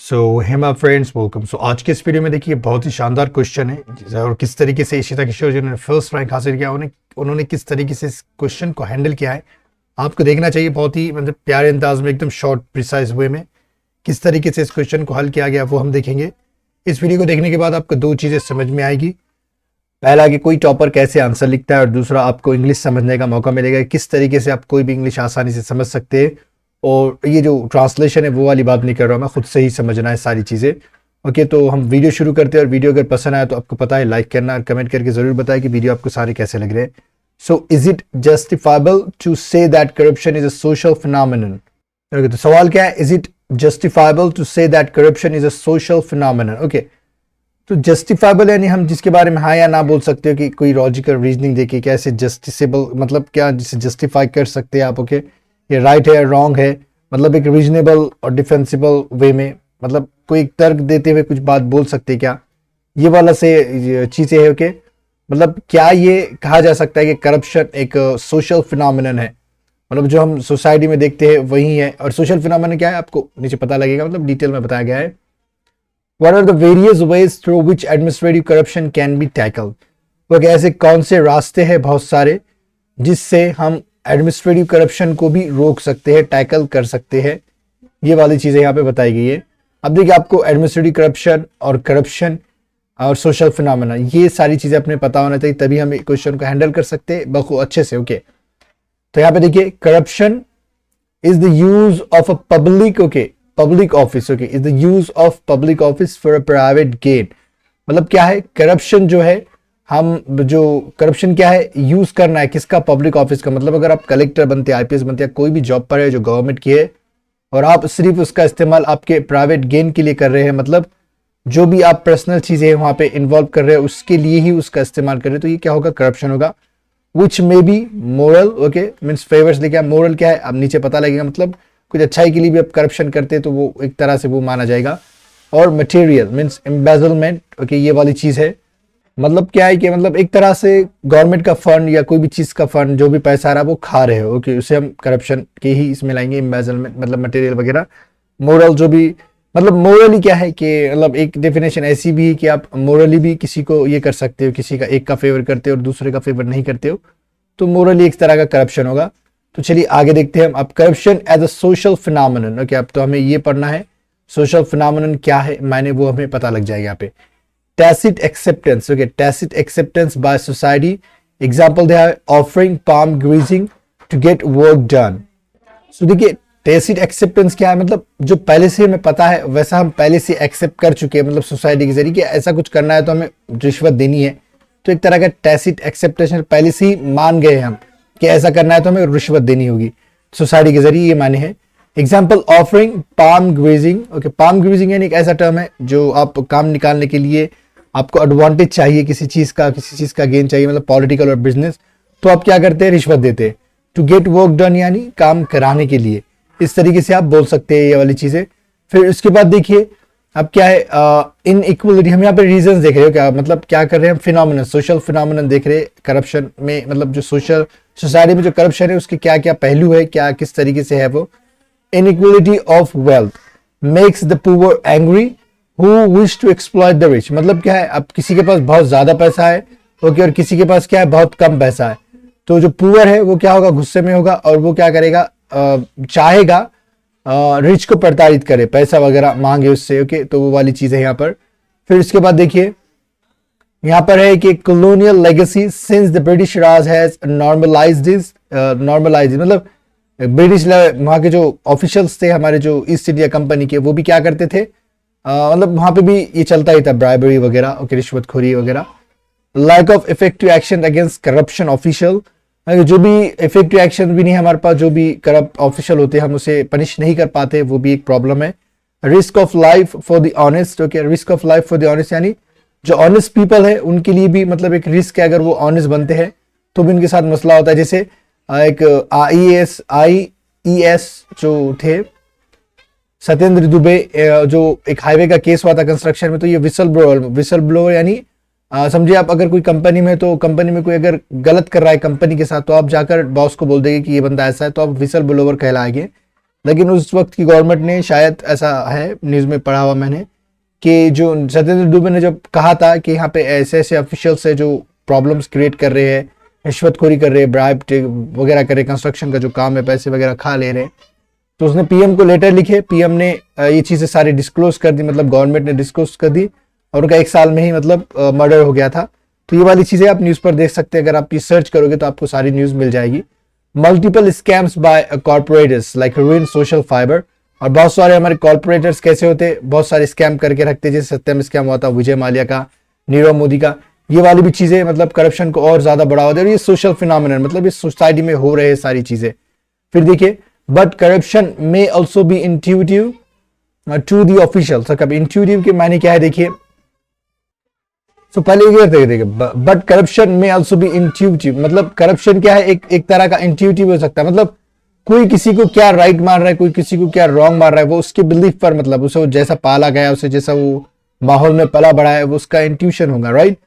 Hema friends welcome. आज के इस वीडियो में देखिए बहुत ही शानदार क्वेश्चन है और किस तरीके से इशिता किशोर जिन्होंने फर्स्ट रैंक हासिल किया उन्होंने किस तरीके से इस क्वेश्चन को हैंडल किया है आपको देखना चाहिए। बहुत ही मतलब प्यारे अंदाज में एकदम शॉर्ट प्रिसाइज वे में किस तरीके से इस क्वेश्चन को हल किया गया वो हम देखेंगे। इस वीडियो को देखने के बाद आपको दो चीज़ें समझ में आएगी। पहला कि कोई टॉपर कैसे आंसर लिखता है और दूसरा आपको इंग्लिश समझने का मौका मिलेगा किस तरीके से आप कोई भी इंग्लिश आसानी से समझ सकते हैं। और ये जो ट्रांसलेशन है वो वाली बात नहीं कर रहा हूँ मैं, खुद से ही समझना है सारी चीज़ें। ओके, तो हम वीडियो शुरू करते हैं और वीडियो अगर पसंद आया तो आपको पता है लाइक करना और कमेंट करके ज़रूर बताएं कि वीडियो आपको सारे कैसे लग रहे हैं। So is it justifiable to say that corruption is a social phenomenon? Okay, तो सवाल क्या है, is it justifiable to say that corruption is a social phenomenon? Okay, तो जस्टिफाइबल यानी हम जिसके बारे में हाँ या ना बोल सकते हो कि कोई लॉजिकल रीजनिंग देके कैसे जस्टिसेबल, मतलब क्या जिसे जस्टिफाई कर सकते हैं आप। ओके, ये राइट है या रॉन्ग है, मतलब एक रीजनेबल और डिफेंसिबल वे में, मतलब कोई एक तर्क देते हुए कुछ बात बोल सकते हैं क्या, ये वाला से चीज़ें है। ओके, मतलब क्या ये कहा जा सकता है कि करप्शन एक सोशल फिनोमिनन है, मतलब जो हम सोसाइटी में देखते हैं वही है। और सोशल फिनोमिनन क्या है आपको नीचे पता लगेगा, मतलब डिटेल में बताया गया है। What are the various ways through which administrative corruption can be tackled? तो ऐसे कौन से रास्ते हैं बहुत सारे जिससे हम एडमिनिस्ट्रेटिव करप्शन को भी रोक सकते हैं, टैकल कर सकते हैं, ये वाली चीजें यहाँ पे बताई गई है। अब देखिए आपको एडमिनिस्ट्रेटिव करप्शन और सोशल फिनोमेना ये सारी चीजें अपने पता होना चाहिए, तभी हम क्वेश्चन को हैंडल कर सकते हैं बहुत अच्छे से। ओके, तो यहाँ पे देखिए corruption is the use of a public office, okay, is the use of public office for a private gain. मतलब क्या है करप्शन जो है, हम जो करप्शन क्या है, यूज करना है किसका, पब्लिक ऑफिस का। मतलब अगर आप कलेक्टर बनते हैं, आईपीएस बनते हैं, कोई भी जॉब पर है जो गवर्नमेंट की है और आप सिर्फ उसका इस्तेमाल आपके प्राइवेट गेन के लिए कर रहे हैं, मतलब जो भी आप पर्सनल चीजें हैं वहां पे इन्वॉल्व कर रहे हैं उसके लिए ही उसका इस्तेमाल कर रहे हैं, तो ये क्या होगा, करप्शन होगा। Which may be moral, okay, means favours लेके मोरल क्या है अब नीचे पता लगेगा, मतलब कुछ अच्छाई के लिए भी आप करप्शन करते हैं तो वो एक तरह से वो माना जाएगा। और मटेरियल मीन्स एम्बेजलमेंट, ओके, ये वाली चीज है। मतलब क्या है कि मतलब एक तरह से गवर्नमेंट का फंड या कोई भी चीज का फंड जो भी पैसा आ रहा है वो खा रहे हो, ओके, उसे हम करप्शन के ही इसमें लाएंगे, एम्बेजलमेंट मतलब मटेरियल वगैरह। मोरल जो भी, मतलब मोरली क्या है कि मतलब एक डेफिनेशन ऐसी भी है कि आप मोरली भी किसी को ये कर सकते हो, किसी का एक का फेवर करते हो और दूसरे का फेवर नहीं करते हो, तो मोरली एक तरह का करप्शन होगा। तो चलिए आगे देखते हैं हम। अब corruption as a social phenomenon, okay, अब तो हमें ये पढ़ना है सोशल फिनोमिनन क्या है, माने वो हमें पता लग जाएगा यहाँ पे। Tacit acceptance, okay, tacit acceptance by society. Example दिया है offering palm greasing to get work done. So देखिए टैसिट एक्सेप्टेंस क्या है, मतलब जो पहले से हमें पता है वैसा हम पहले से एक्सेप्ट कर चुके हैं, मतलब सोसाइटी के जरिए कि ऐसा कुछ करना है तो हमें रिश्वत देनी है, तो एक तरह का टैसिट एक्सेप्टेशन पहले से ही मान गए हम कि ऐसा करना है तो हमें रिश्वत देनी होगी सोसाइटी के जरिए, ये माने हैं। Example offering palm greasing, okay, palm greasing यानी एक ऐसा टर्म है जो आप काम निकालने के लिए आपको एडवांटेज चाहिए, किसी चीज का गेन चाहिए, मतलब पॉलिटिकल और बिजनेस, तो आप क्या करते हैं, रिश्वत देते हैं। टू गेट वर्क डन यानी काम कराने के लिए, इस तरीके से आप बोल सकते हैं ये वाली चीजें। फिर उसके बाद देखिए अब क्या है, इन इक्वलिटी, हम यहाँ पे रीजन देख रहे हो क्या, मतलब क्या कर रहे हैं हम, फिनोमिनन, सोशल फिनोमिनन देख रहे हैं करप्शन में, मतलब जो सोसाइटी में जो करप्शन है उसके क्या क्या पहलू है, क्या किस तरीके से है वो। Inequality of wealth makes the poor angry who wish to exploit the rich. मतलब क्या है, अब किसी के पास बहुत ज्यादा पैसा है, ओके, और किसी के पास क्या है, बहुत कम पैसा है, तो जो पुअर है वो क्या होगा, गुस्से में होगा और वो क्या करेगा, चाहेगा रिच को प्रताड़ित करे, पैसा वगैरह मांगे उससे, ओके, तो वो वाली चीज है यहाँ पर। फिर इसके बाद देखिए यहाँ पर है कि colonial legacy since the British Raj has normalised मतलब ब्रिटिश वहाँ के जो ऑफिशियल्स थे हमारे जो ईस्ट इंडिया कंपनी के, वो भी क्या करते थे, मतलब वहां पे भी ये चलता ही था, ब्राइबरी वगैरह, ओके, रिश्वतखोरी वगैरह। Lack of effective action against corruption official, जो भी इफेक्टिव एक्शन भी नहीं हमारे पास, जो भी करप्ट ऑफिशियल होते हैं हम उसे पनिश नहीं कर पाते, वो भी एक प्रॉब्लम है। Risk of life for the honest, okay, risk of life for the honest यानी जो ऑनेस्ट पीपल है उनके लिए भी मतलब एक रिस्क है, अगर वो ऑनेस्ट बनते हैं तो भी उनके साथ मसला होता है। जैसे एक आईईएस जो थे सत्येंद्र दुबे, जो एक हाईवे का केस हुआ था कंस्ट्रक्शन में, तो ये विसल ब्लोअर यानी समझिए आप अगर कोई कंपनी में, तो कंपनी में कोई अगर गलत कर रहा है कंपनी के साथ, तो आप जाकर बॉस को बोल देंगे कि ये बंदा ऐसा है, तो आप विसल ब्लोअर कहलाएंगे। लेकिन उस वक्त की गवर्नमेंट ने, शायद ऐसा है न्यूज़ में पढ़ा हुआ मैंने, कि जो सत्येंद्र दुबे ने जब कहा था कि यहाँ पे ऐसे ऐसे ऑफिशियल्स है जो प्रॉब्लम्स क्रिएट कर रहे हैं, रिश्वतखोरी कर रहे हैं, ब्राइब वगैरह कर रहे, कंस्ट्रक्शन का जो काम है पैसे वगैरह खा ले रहे हैं, तो उसने पीएम को लेटर लिखे, पीएम ने ये चीज़ें सारी डिस्क्लोज कर दी, मतलब गवर्नमेंट ने डिस्क्लोज कर दी, और उनका 1 साल में ही मतलब मर्डर हो गया था। तो ये वाली चीज़ें आप न्यूज़ पर देख सकते हैं, अगर आप ये सर्च करोगे तो आपको सारी न्यूज़ मिल जाएगी। Multiple scams by corporators like ruin social fibre, और बहुत सारे हमारे कॉर्पोरेटर्स कैसे होते, बहुत सारे स्कैम करके रखते, जैसे सत्यम स्कैम हुआ था विजय माल्या का, नीरव मोदी का, ये वाली भी चीज़ें मतलब करप्शन को और ज़्यादा बढ़ावा दे, और ये सोशल फिनोमिनन, मतलब ये सोसाइटी में हो रहे सारी चीज़ें। फिर देखिए, but corruption may also be intuitive to the official. Sir कब इंट्यूटिव के मायने क्या है देखिए, तो पहले ये देखिए, but corruption may also be intuitive, मतलब करप्शन क्या है, एक तरह का इंट्यूटिव हो सकता है, मतलब कोई किसी को क्या राइट मार रहा है, कोई किसी को क्या रॉन्ग मार रहा है, वो उसके बिलीफ पर, मतलब उसे जैसा पाला गया, उसे जैसा वो माहौल में पला बढ़ा है, वो उसका इंट्यूशन होगा, राइट,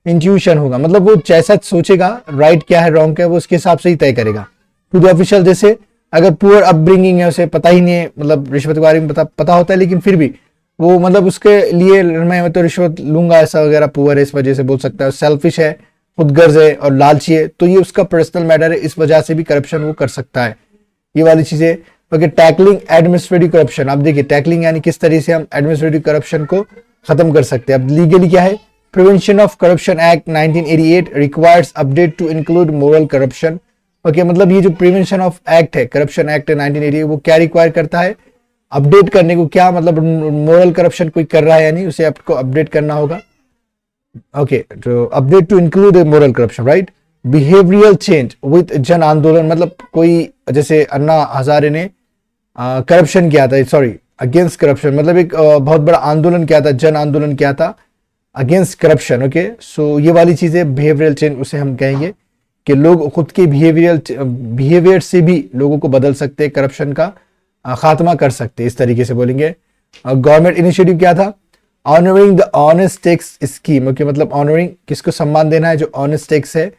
इंट्यूशन होगा, मतलब वो जैसा सोचेगा राइट क्या है रॉन्ग क्या है, वो उसके हिसाब से ही तय करेगा। टू द ऑफिशियल, जैसे अगर पुअर अपब्रिंगिंग है, उसे पता ही नहीं है, मतलब रिश्वत के बारे में पता होता है, लेकिन फिर भी वो मतलब उसके लिए मैं तो रिश्वत लूंगा ऐसा वगैरह, पुअर है इस वजह से बोल सकता है, सेल्फिश है, खुदगर्ज है और लालची है, तो ये उसका पर्सनल मैटर है, इस वजह से भी करप्शन वो कर सकता है, ये वाली चीजें। ओके, टैकलिंग एडमिनिस्ट्रेटिव करप्शन, आप देखिए टैकलिंग यानी किस तरह से हम एडमिनिस्ट्रेटिव करप्शन को खत्म कर सकते हैं। अब लीगली क्या है, prevention of corruption act 1988 requires update to include moral corruption. Okay, मतलब ये जो प्रिवेंशन ऑफ एक्ट है, करप्शन एक्ट है 1988, वो क्या रिक्वायर करता है, अपडेट करने को, क्या मतलब मोरल करप्शन कोई कर रहा है या नहीं, उसे आपको अपडेट करना होगा। ओके, तो update to include moral corruption, right. Behavioural change with जन आंदोलन, मतलब कोई जैसे अन्ना हजारे ने करप्शन किया था, सॉरी अगेंस्ट करप्शन, मतलब एक बहुत बड़ा आंदोलन किया था, जन आंदोलन किया था अगेंस्ट करप्शन। ओके, सो ये वाली चीजें बिहेवियरल चेंज उसे हम कहेंगे, कि लोग खुद के बिहेवियर से भी लोगों को बदल सकते हैं, करप्शन का खात्मा कर सकते हैं, इस तरीके से बोलेंगे। गवर्नमेंट इनिशिएटिव क्या था, honouring the honest tax scheme. Okay, मतलब ऑनरिंग, किसको सम्मान देना है, जो ऑनेस्ट टैक्स है,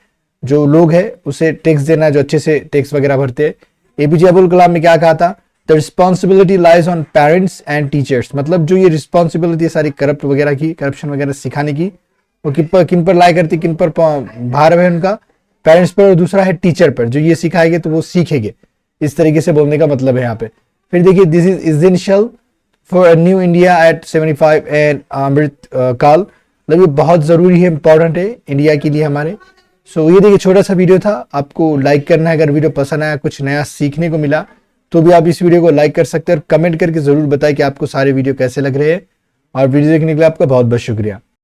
जो लोग है उसे टैक्स देना है, जो अच्छे से टैक्स वगैरह भरते हैं। एपीजे अब्दुल कलाम ने क्या कहा था, the responsibility lies on parents and teachers, मतलब जो ये रिस्पॉन्सिबिलिटी है सारी करप्ट वगैरह की, करप्शन वगैरह सिखाने की, वो किन पर लाई करती, किन पर भार है उनका, पेरेंट्स पर, और दूसरा है टीचर पर, जो ये सिखाएंगे तो वो सीखेंगे, इस तरीके से बोलने का मतलब है यहाँ पे। फिर देखिए, this is essential for a new India at 75 and Amrit Kaal, मतलब ये बहुत जरूरी है, इंपॉर्टेंट है इंडिया के लिए हमारे। सो ये देखिए छोटा सा वीडियो था, आपको लाइक करना है, अगर वीडियो पसंद आया, कुछ नया सीखने को मिला, तो भी आप इस वीडियो को लाइक कर सकते हैं, और कमेंट करके जरूर बताएं कि आपको सारे वीडियो कैसे लग रहे हैं। और वीडियो देखने के लिए आपका बहुत बहुत शुक्रिया।